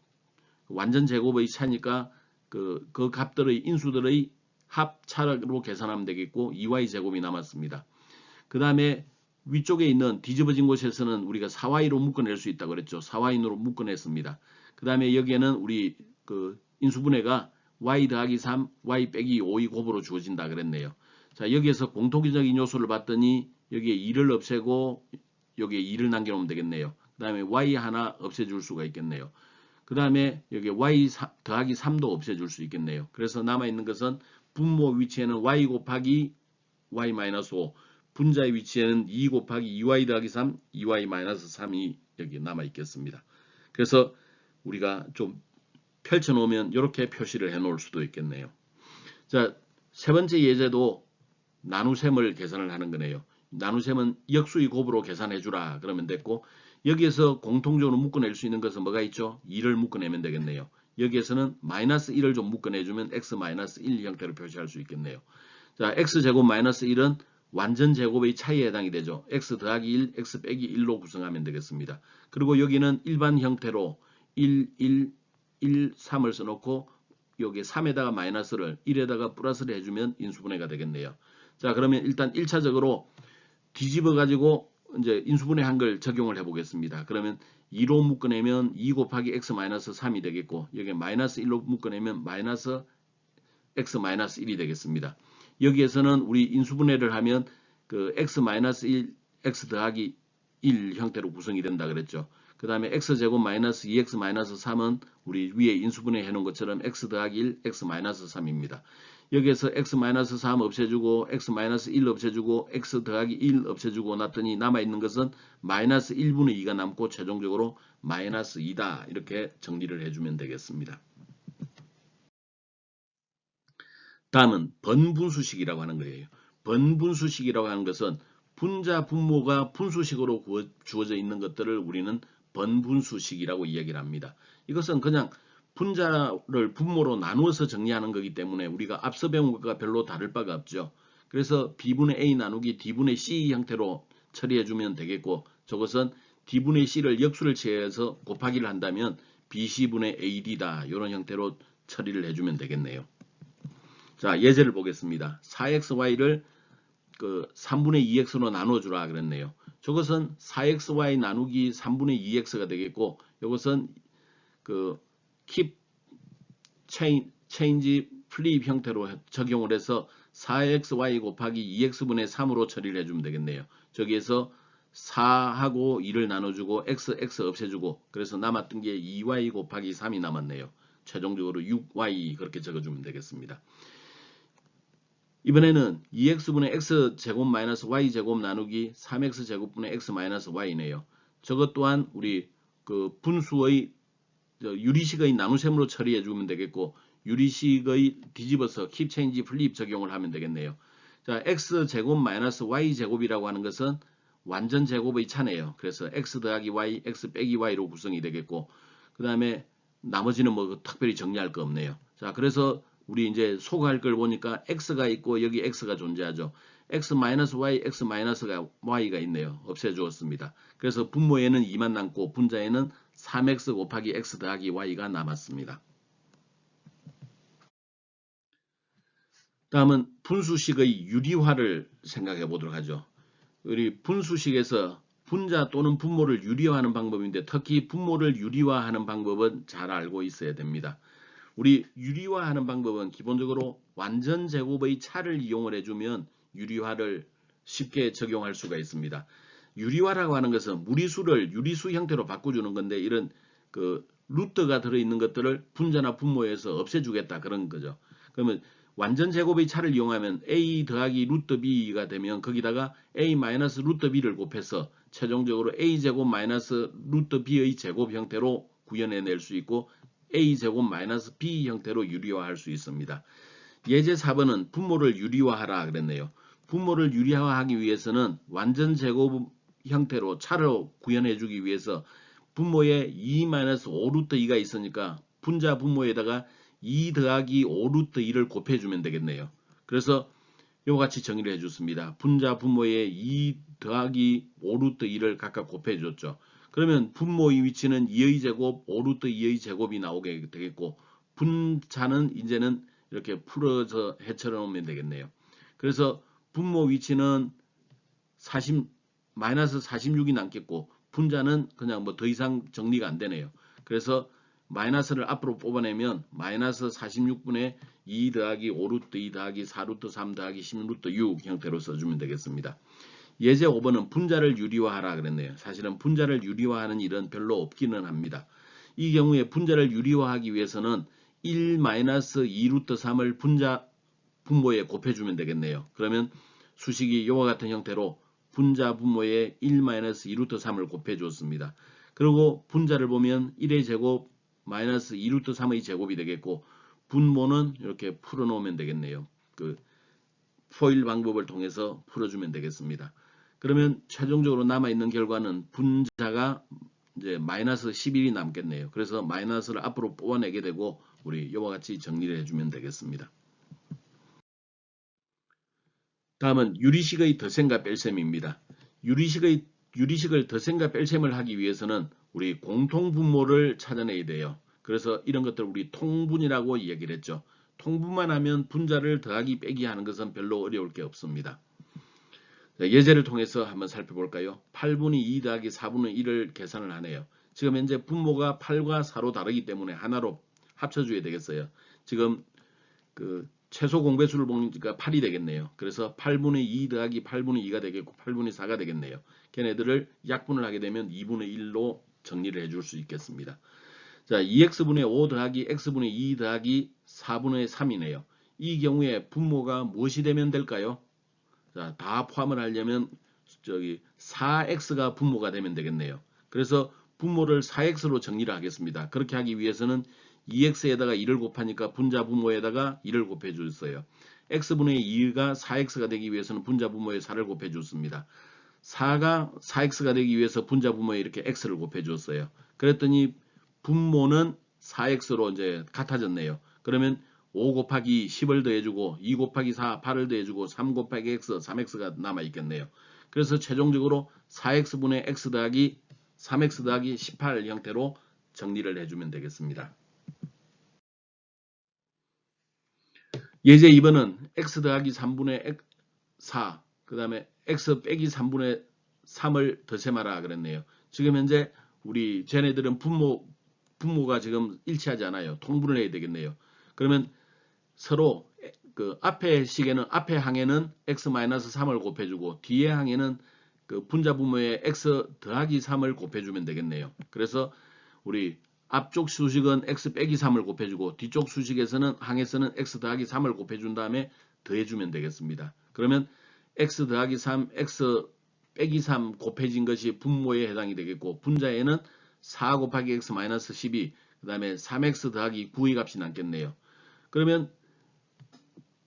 완전 제곱의 차니까 그 값들의 인수들의 합차로 계산하면 되겠고 2y 제곱이 남았습니다. 그 다음에 위쪽에 있는 뒤집어진 곳에서는 우리가 4y로 묶어낼 수 있다고 그랬죠. 4y로 묶어냈습니다. 그 다음에 여기에는 우리 그 인수분해가 y 더하기 3, y 빼기 5의 곱으로 주어진다 그랬네요. 자, 여기에서 공통적인 요소를 봤더니 여기에 2를 없애고 여기에 2를 남겨놓으면 되겠네요. 그 다음에 y 하나 없애줄 수가 있겠네요. 그 다음에 여기 y 더하기 3도 없애줄 수 있겠네요. 그래서 남아있는 것은 분모 위치에는 y 곱하기 y-5 분자의 위치에는 2 곱하기 2y 더하기 3, 2y-3이 여기 남아 있겠습니다. 그래서 우리가 좀 펼쳐놓으면 이렇게 표시를 해놓을 수도 있겠네요. 자, 세 번째 예제도 나누셈을 계산을 하는 거네요. 나누셈은 역수의 곱으로 계산해주라 그러면 됐고 여기에서 공통적으로 묶어낼 수 있는 것은 뭐가 있죠? 2를 묶어내면 되겠네요. 여기에서는 마이너스 1을 좀 묶어내주면 x-1 형태로 표시할 수 있겠네요. 자, x제곱 마이너스 1은 완전 제곱의 차이에 해당이 되죠. x 더하기 1, x 빼기 1로 구성하면 되겠습니다. 그리고 여기는 일반 형태로 1, 3을 써놓고 여기 3에다가 마이너스를 1에다가 플러스를 해주면 인수분해가 되겠네요. 자, 그러면 일단 1차적으로 뒤집어 가지고 이제 인수분해 한 걸 적용을 해 보겠습니다. 그러면 2로 묶어내면 2 곱하기 x-3이 되겠고 여기 마이너스 1로 묶어내면 마이너스 x-1이 되겠습니다. 여기에서는 우리 인수분해를 하면 그 x-1, x 더하기 1 형태로 구성이 된다 그랬죠. 그 다음에 x제곱 마이너스 2x-3은 우리 위에 인수분해 해놓은 것처럼 x 더하기 1, x-3입니다. 여기에서 x-3 없애주고 x-1 없애주고 x 더하기 1 없애주고 놨더니 남아있는 것은 마이너스 1분의 2가 남고 최종적으로 마이너스 2다 이렇게 정리를 해주면 되겠습니다. 다음은 번분수식이라고 하는 거예요. 번분수식이라고 하는 것은 분자 분모가 분수식으로 주어져 있는 것들을 우리는 번분수식이라고 이야기를 합니다. 이것은 그냥 분자를 분모로 나누어서 정리하는 거기 때문에 우리가 앞서 배운 것과 별로 다를 바가 없죠. 그래서 b분의 a 나누기 d분의 c 형태로 처리해주면 되겠고 저것은 d분의 c를 역수를 취해서 곱하기를 한다면 bc분의 ad다 이런 형태로 처리를 해주면 되겠네요. 자, 예제를 보겠습니다. 4xy를 그 3분의 2x로 나눠주라 그랬네요. 저것은 4xy 나누기 3분의 2x가 되겠고, 이것은 그 keep change flip 형태로 적용을 해서 4xy 곱하기 2x분의 3으로 처리를 해주면 되겠네요. 저기에서 4하고 2를 나눠주고 x 없애주고, 그래서 남았던 게 2y 곱하기 3이 남았네요. 최종적으로 6y 그렇게 적어주면 되겠습니다. 이번에는 2x분의 x제곱 마이너스 y제곱 나누기 3x제곱분의 x 마이너스 y네요. 저것 또한 우리 그 분수의 유리식의 나눗셈으로 처리해 주면 되겠고, 유리식의 뒤집어서 keep change flip 적용을 하면 되겠네요. 자, x제곱 마이너스 y제곱이라고 하는 것은 완전 제곱의 차네요. 그래서 x 더하기 y, x 빼기 y로 구성이 되겠고, 그 다음에 나머지는 뭐 특별히 정리할 거 없네요. 자, 그래서 우리 이제 소거할 걸 보니까 x가 있고 여기 x가 존재하죠. x 마이너스 y, x 마이너스가 y가 있네요. 없애주었습니다. 그래서 분모에는 2만 남고 분자에는 3x 곱하기 x 더하기 y가 남았습니다. 다음은 분수식의 유리화를 생각해 보도록 하죠. 우리 분수식에서 분자 또는 분모를 유리화하는 방법인데, 특히 분모를 유리화하는 방법은 잘 알고 있어야 됩니다. 우리 유리화하는 방법은 기본적으로 완전 제곱의 차를 이용을 해주면 유리화를 쉽게 적용할 수가 있습니다. 유리화라고 하는 것은 무리수를 유리수 형태로 바꿔주는 건데, 이런 그 루트가 들어있는 것들을 분자나 분모에서 없애주겠다 그런 거죠. 그러면 완전 제곱의 차를 이용하면 a 더하기 루트 b가 되면 거기다가 a 마이너스 루트 b를 곱해서 최종적으로 a 제곱 마이너스 루트 b의 제곱 형태로 구현해낼 수 있고, a 제곱 마이너스 b 형태로 유리화할 수 있습니다. 예제 4번은 분모를 유리화하라 그랬네요. 분모를 유리화하기 위해서는 완전 제곱 형태로 차로 구현해주기 위해서 분모에 2-5루트 2가 있으니까 분자 분모에다가 2 더하기 5루트 2를 곱해주면 되겠네요. 그래서 이와 같이 정의를 해줬습니다. 분자 분모에 2 더하기 5루트 2를 각각 곱해줬죠. 그러면 분모의 위치는 2의 제곱, 5루트 2의 제곱이 나오게 되겠고, 분자는 이제는 이렇게 풀어서 해처려 놓으면 되겠네요. 그래서 분모 위치는 마이너스 46이 남겠고, 분자는 그냥 뭐 더 이상 정리가 안 되네요. 그래서 마이너스를 앞으로 뽑아내면 마이너스 46분의 2 더하기 5루트 2 더하기 4루트 3 더하기 16루트 6 형태로 써주면 되겠습니다. 예제 5번은 분자를 유리화하라 그랬네요. 사실은 분자를 유리화하는 일은 별로 없기는 합니다. 이 경우에 분자를 유리화하기 위해서는 1-2루트 3을 분자 분모에 곱해주면 되겠네요. 그러면 수식이 이와 같은 형태로 분자 분모에 1-2루트 3을 곱해주었습니다. 그리고 분자를 보면 1의 제곱 마이너스 2루트 3의 제곱이 되겠고, 분모는 이렇게 풀어놓으면 되겠네요. 그 포일 방법을 통해서 풀어주면 되겠습니다. 그러면 최종적으로 남아있는 결과는 분자가 이제 마이너스 11이 남겠네요. 그래서 마이너스를 앞으로 뽑아내게 되고, 우리 이와 같이 정리를 해주면 되겠습니다. 다음은 유리식의 덧셈과 뺄셈입니다. 유리식을 덧셈과 뺄셈을 하기 위해서는 우리 공통분모를 찾아내야 돼요. 그래서 이런 것들 우리 통분이라고 이야기를 했죠. 통분만 하면 분자를 더하기 빼기 하는 것은 별로 어려울 게 없습니다. 예제를 통해서 한번 살펴볼까요? 8분의 2 더하기 4분의 1을 계산을 하네요. 지금 현재 분모가 8과 4로 다르기 때문에 하나로 합쳐줘야 되겠어요. 지금 그 최소 공배수를 보니까 8이 되겠네요. 그래서 8분의 2 더하기 8분의 2가 되겠고 8분의 4가 되겠네요. 걔네들을 약분을 하게 되면 2분의 1로 정리를 해줄 수 있겠습니다. 자, 2x분의 5 더하기 x분의 2 더하기 4분의 3이네요. 이 경우에 분모가 무엇이 되면 될까요? 자, 다 포함을 하려면 저기 4x가 분모가 되면 되겠네요. 그래서 분모를 4x로 정리를 하겠습니다. 그렇게 하기 위해서는 2x에다가 2를 곱하니까 분자 분모에다가 2를 곱해 줬어요. x분의 2가 4x가 되기 위해서는 분자 분모에 4를 곱해 줬습니다. 4가 4x가 되기 위해서 분자 분모에 이렇게 x를 곱해 줬어요. 그랬더니 분모는 4x로 이제 같아졌네요. 그러면 5 곱하기 10을 더해주고 2 곱하기 4 8을 더해주고 3 곱하기 x 3x가 남아있겠네요. 그래서 최종적으로 4x분의 x 더하기 3x 더하기 18 형태로 정리를 해주면 되겠습니다. 예제 2번은 x 더하기 3분의 4, 그 다음에 x 빼기 3분의 3을 덧셈하라 그랬네요. 지금 현재 우리 쟤네들은 분모가 지금 일치하지 않아요. 통분을 해야 되겠네요. 그러면 서로 그 앞에 식에는 앞에 항에는 x-3을 곱해주고 뒤에 항에는 그 분자 분모에 x 더하기 3을 곱해주면 되겠네요. 그래서 우리 앞쪽 수식은 x 빼기 3을 곱해주고 뒤쪽 수식에서는 항에서는 x 더하기 3을 곱해준 다음에 더해주면 되겠습니다. 그러면 x 더하기 3, x 빼기 3 곱해진 것이 분모에 해당이 되겠고 분자에는 4 곱하기 x 마이너스 12, 그 다음에 3x 더하기 9의 값이 남겠네요. 그러면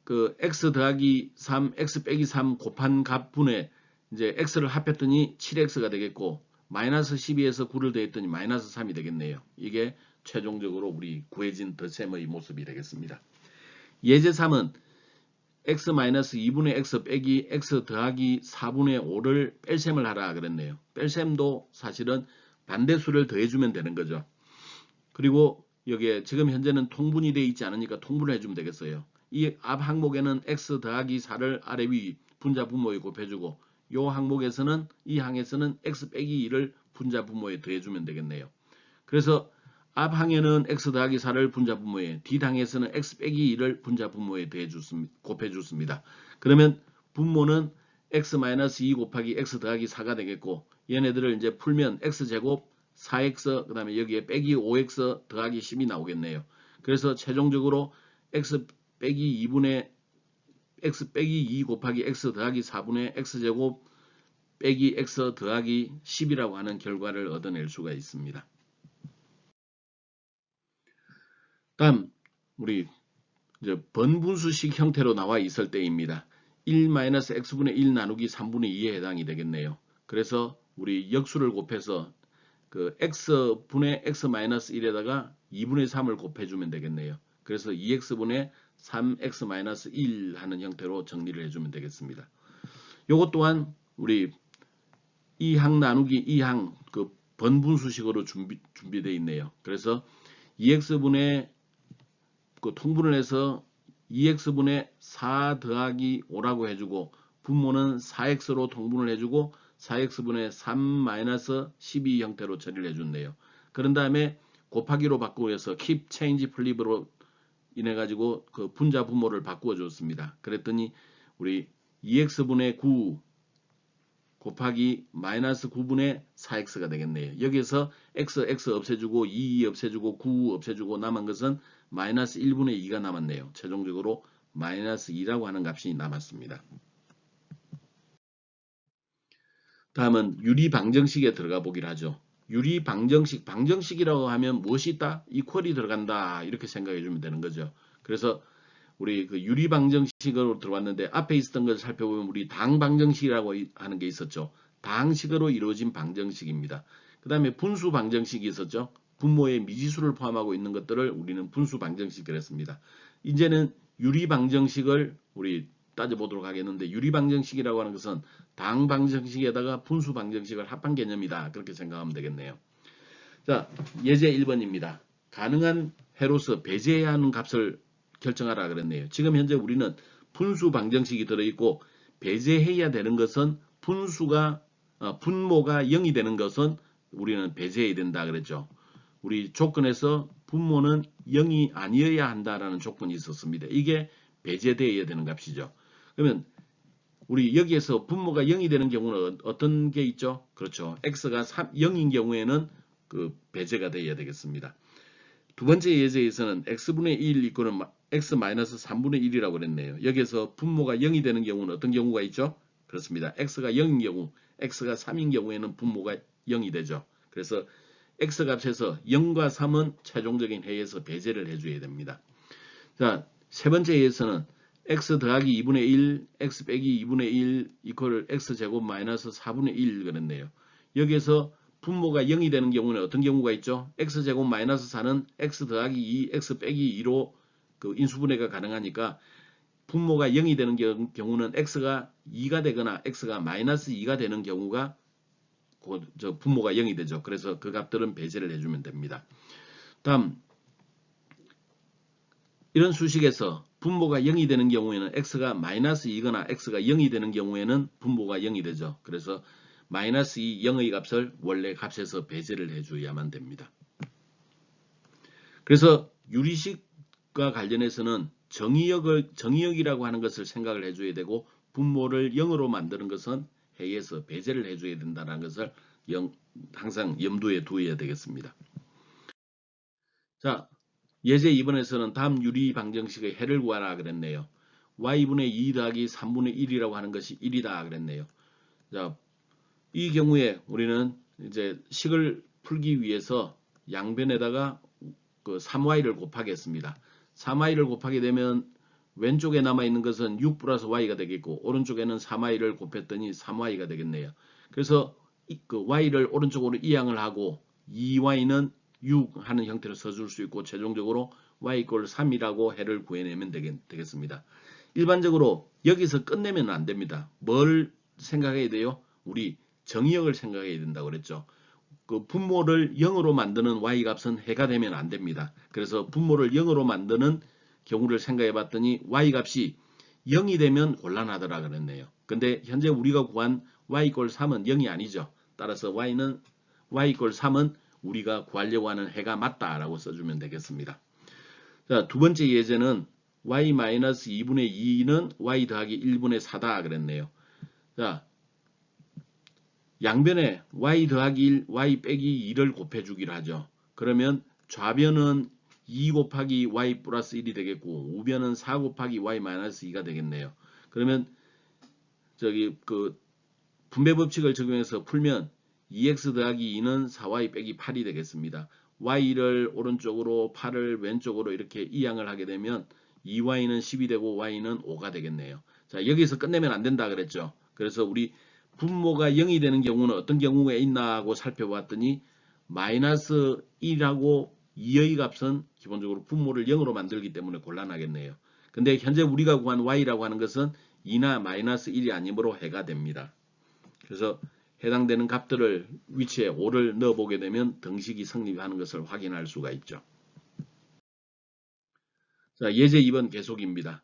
그 x 더하기 3, x 빼기 3 곱한 값분에 이제 x를 합했더니 7x가 되겠고 마이너스 12에서 9를 더했더니 마이너스 3이 되겠네요. 이게 최종적으로 우리 구해진 덧셈의 모습이 되겠습니다. 예제 3은 x 마이너스 2분의 x 빼기 x 더하기 4분의 5를 뺄셈을 하라 그랬네요. 뺄셈도 사실은 반대수를 더해주면 되는 거죠. 그리고 여기에 지금 현재는 통분이 되어 있지 않으니까 통분을 해주면 되겠어요. 이 앞 항목에는 x 더하기 4를 아래 위 분자 분모에 곱해주고 요 항목에서는 이 항에서는 x 빼기 2를 분자 분모에 더해주면 되겠네요. 그래서 앞 항에는 x 더하기 4를 분자 분모에, 뒷 항에서는 x 빼기 2를 분자 분모에 곱해줬습니다. 그러면 분모는 x-2 곱하기 x 더하기 4가 되겠고 얘네들을 이제 풀면 x제곱 4x 그 다음에 여기에 빼기 5x 더하기 10이 나오겠네요. 그래서 최종적으로 x 빼기 2분의 x 빼기 2 곱하기 x 더하기 4분의 x제곱 빼기 x 더하기 10이라고 하는 결과를 얻어낼 수가 있습니다. 다음 우리 이제 번분수식 형태로 나와 있을 때입니다. 1-x분의 1 나누기 3분의 2에 해당이 되겠네요. 그래서 우리 역수를 곱해서 그 x분의 x-1에다가 2분의 3을 곱해주면 되겠네요. 그래서 2x분의 3x-1 하는 형태로 정리를 해주면 되겠습니다. 요것 또한 우리 이 항 나누기 이 항 그 번분수식으로 준비되어 있네요. 그래서 2x분의 그 통분을 해서 2x분의 4 더하기 5라고 해주고 분모는 4x로 통분을 해주고 4x분의 3 마이너스 12 형태로 처리를 해준대요. 그런 다음에 곱하기로 바꾸어서 keep, change, flip으로 인해 가지고 그 분자 분모를 바꾸어 줬습니다. 그랬더니 우리 2x분의 9 곱하기 마이너스 9분의 4x가 되겠네요. 여기에서 x 없애주고 2 없애주고 9 없애주고 남은 것은 마이너스 1분의 2가 남았네요. 최종적으로 마이너스 2라고 하는 값이 남았습니다. 다음은 유리방정식에 들어가 보기를 하죠. 유리방정식, 방정식이라고 하면 무엇이 있다? 이퀄이 들어간다. 이렇게 생각해 주면 되는 거죠. 그래서 우리 그 유리방정식으로 들어왔는데 앞에 있었던 것을 살펴보면 우리 당방정식이라고 하는 게 있었죠. 당식으로 이루어진 방정식입니다. 그 다음에 분수방정식이 있었죠. 분모에 미지수를 포함하고 있는 것들을 우리는 분수방정식이라고 했습니다. 이제는 유리방정식을 우리 따져보도록 하겠는데 유리방정식이라고 하는 것은 당방정식에다가 분수방정식을 합한 개념이다. 그렇게 생각하면 되겠네요. 자, 예제 1번입니다. 가능한 회로서 배제해야 하는 값을 결정하라 그랬네요. 지금 현재 우리는 분수 방정식이 들어있고 배제해야 되는 것은 분모가 0이 되는 것은 우리는 배제해야 된다 그랬죠. 우리 조건에서 분모는 0이 아니어야 한다라는 조건이 있었습니다. 이게 배제되어야 되는 값이죠. 그러면 우리 여기에서 분모가 0이 되는 경우는 어떤 게 있죠? 그렇죠. x가 0인 경우에는 그 배제가 되어야 되겠습니다. 두 번째 예제에서는 x분의 1 이거는 x-3분의 1이라고 그랬네요. 여기에서 분모가 0이 되는 경우는 어떤 경우가 있죠? 그렇습니다. x가 0인 경우, x가 3인 경우에는 분모가 0이 되죠. 그래서 x값에서 0과 3은 최종적인 해에서 배제를 해줘야 됩니다. 자, 세 번째 예에서는 x 더하기 2분의 1, x 빼기 2분의 1 이퀄 x제곱 마이너스 4분의 1 그랬네요. 여기에서 분모가 0이 되는 경우는 어떤 경우가 있죠? x제곱 마이너스 4는 x 더하기 2, x 빼기 2로 그 인수분해가 가능하니까 분모가 0이 되는 경우는 x가 2가 되거나 x가 마이너스 2가 되는 경우가 저 분모가 0이 되죠. 그래서 그 값들은 배제를 해주면 됩니다. 다음 이런 수식에서 분모가 0이 되는 경우에는 x가 마이너스 2거나 x가 0이 되는 경우에는 분모가 0이 되죠. 그래서 마이너스 2 0의 값을 원래 값에서 배제를 해줘야만 됩니다. 그래서 유리식과 관련해서는 정의역이라고 하는 것을 생각을 해줘야 되고 분모를 0으로 만드는 것은 해에서 배제를 해줘야 된다는 것을 항상 염두에 두어야 되겠습니다. 자, 예제 2번에서는 다음 유리 방정식의 해를 구하라 그랬네요. y분의 2 더하기 3분의 1이라고 하는 것이 1이다 그랬네요. 자, 이 경우에 우리는 이제 식을 풀기 위해서 양변에다가 그 3y를 곱하겠습니다. 3y를 곱하게 되면 왼쪽에 남아있는 것은 6 플러스 y가 되겠고 오른쪽에는 3y를 곱했더니 3y가 되겠네요. 그래서 그 y를 오른쪽으로 이항을 하고 2y는 6 하는 형태로 써줄 수 있고 최종적으로 y 이꼴 3이라고 해를 구해내면 되겠습니다. 일반적으로 여기서 끝내면 안 됩니다. 뭘 생각해야 돼요? 우리 정의역을 생각해야 된다고 그랬죠. 그 분모를 0으로 만드는 y값은 해가 되면 안 됩니다. 그래서 분모를 0으로 만드는 경우를 생각해 봤더니 y값이 0이 되면 곤란하더라 그랬네요. 근데 현재 우리가 구한 y 이꼴 3은 0이 아니죠. 따라서 y 이꼴 3은 우리가 구하려고 하는 해가 맞다라고 써주면 되겠습니다. 자, 두 번째 예제는 y-2분의 2는 y 더하기 1분의 4다 그랬네요. 자, 양변에 y 더하기 1, y 빼기 2를 곱해주기로 하죠. 그러면 좌변은 2 곱하기 y 플러스 1이 되겠고 우변은 4 곱하기 y 마이너스 2가 되겠네요. 그러면 저기 그 분배 법칙을 적용해서 풀면 2x 더하기 2는 4y 빼기 8이 되겠습니다. y를 오른쪽으로 8을 왼쪽으로 이렇게 이항을 하게 되면 2y는 10이 되고 y는 5가 되겠네요. 자, 여기서 끝내면 안 된다 그랬죠. 그래서 우리 분모가 0이 되는 경우는 어떤 경우가 있나 하고 살펴봤더니 마이너스 1하고 2의 값은 기본적으로 분모를 0으로 만들기 때문에 곤란하겠네요. 근데 현재 우리가 구한 y라고 하는 것은 2나 마이너스 1이 아니므로 해가 됩니다. 그래서 해당되는 값들을 위치에 5를 넣어보게 되면 등식이 성립하는 것을 확인할 수가 있죠. 자, 예제 2번 계속입니다.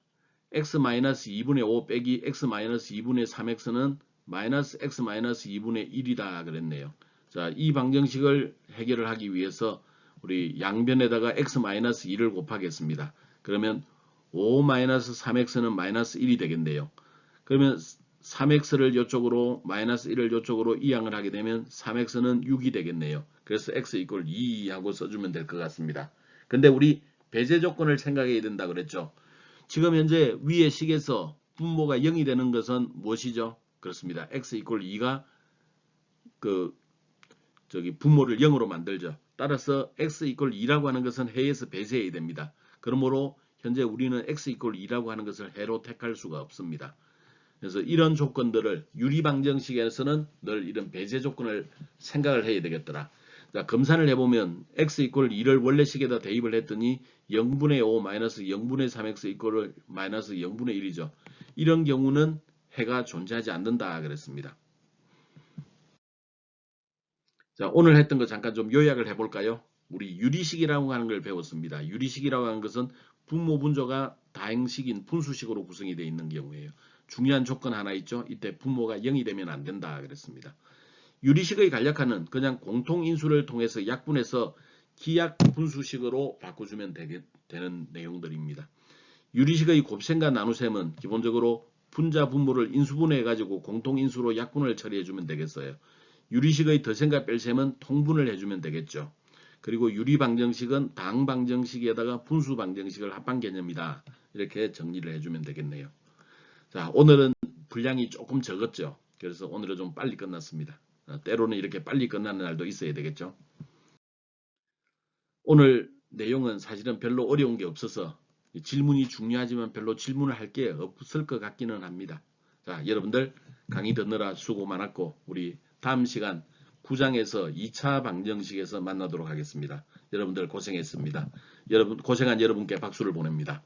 x-2분의 5 빼기 x-2분의 3x는 마이너스 x-2분의 1이다 그랬네요. 자, 이 방정식을 해결을 하기 위해서 우리 양변에다가 x-2를 곱하겠습니다. 그러면 5-3x는 마이너스 1이 되겠네요. 그러면 3x를 이쪽으로 마이너스 1을 이쪽으로 이항을 하게 되면 3x는 6이 되겠네요. 그래서 x 이꼴 2 하고 써주면 될 것 같습니다. 근데 우리 배제 조건을 생각해야 된다 그랬죠. 지금 현재 위의 식에서 분모가 0이 되는 것은 무엇이죠? 그렇습니다. x 이꼴 2가 그 분모를 0으로 만들죠. 따라서 x 이꼴 2라고 하는 것은 해에서 배제해야 됩니다. 그러므로 현재 우리는 x 이꼴 2라고 하는 것을 해로 택할 수가 없습니다. 그래서 이런 조건들을 유리방정식에서는 늘 이런 배제 조건을 생각을 해야 되겠더라. 자, 검산을 해보면 x 이꼴 2를 원래 식에다 대입을 했더니 0분의 5 마이너스 0분의 3x 이꼴을 마이너스 0분의 1이죠. 이런 경우는 해가 존재하지 않는다 그랬습니다. 자, 오늘 했던 거 잠깐 좀 요약을 해볼까요? 우리 유리식이라고 하는 걸 배웠습니다. 유리식이라고 하는 것은 분모 분조가 다행식인 분수식으로 구성이 되어 있는 경우에요. 중요한 조건 하나 있죠. 이때 분모가 0이 되면 안 된다 그랬습니다. 유리식의 간략화는 그냥 공통인수를 통해서 약분해서 기약 분수식으로 바꿔주면 되는 내용들입니다. 유리식의 곱셈과 나누셈은 기본적으로 분자 분모를 인수분해 가지고 공통인수로 약분을 처리해주면 되겠어요. 유리식의 덧셈과 뺄셈은 통분을 해주면 되겠죠. 그리고 유리방정식은 당방정식에다가 분수방정식을 합한 개념이다. 이렇게 정리를 해주면 되겠네요. 자, 오늘은 분량이 조금 적었죠. 그래서 오늘은 좀 빨리 끝났습니다. 때로는 이렇게 빨리 끝나는 날도 있어야 되겠죠. 오늘 내용은 사실은 별로 어려운 게 없어서 질문이 중요하지만 별로 질문을 할 게 없을 것 같기는 합니다. 자, 여러분들 강의 듣느라 수고 많았고 우리 다음 시간 9장에서 2차 방정식에서 만나도록 하겠습니다. 여러분들 고생했습니다. 고생한 여러분께 박수를 보냅니다.